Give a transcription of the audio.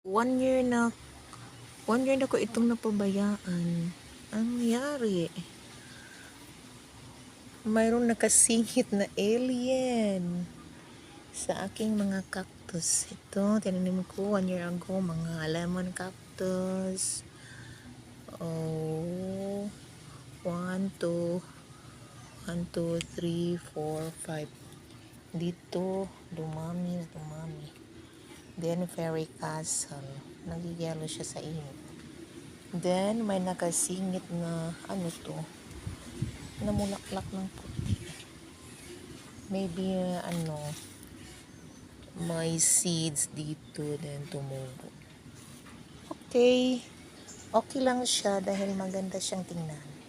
1 year na 1 year na ko itong napabayaan. Ang nangyari? Mayroong nakasingit na alien sa aking mga cactus. Ito, tinanim ko 1 year ago, mga lemon cactus. Oh, 1, 2, 3, 4, 5. Dito, dumami. Then, fairy castle. Nagigelo siya sa init. Then, may nakasingit na, ano to, namulaklak ng puti. Maybe, may seeds dito, then tumubo. Okay. Okay lang siya dahil maganda siyang tingnan.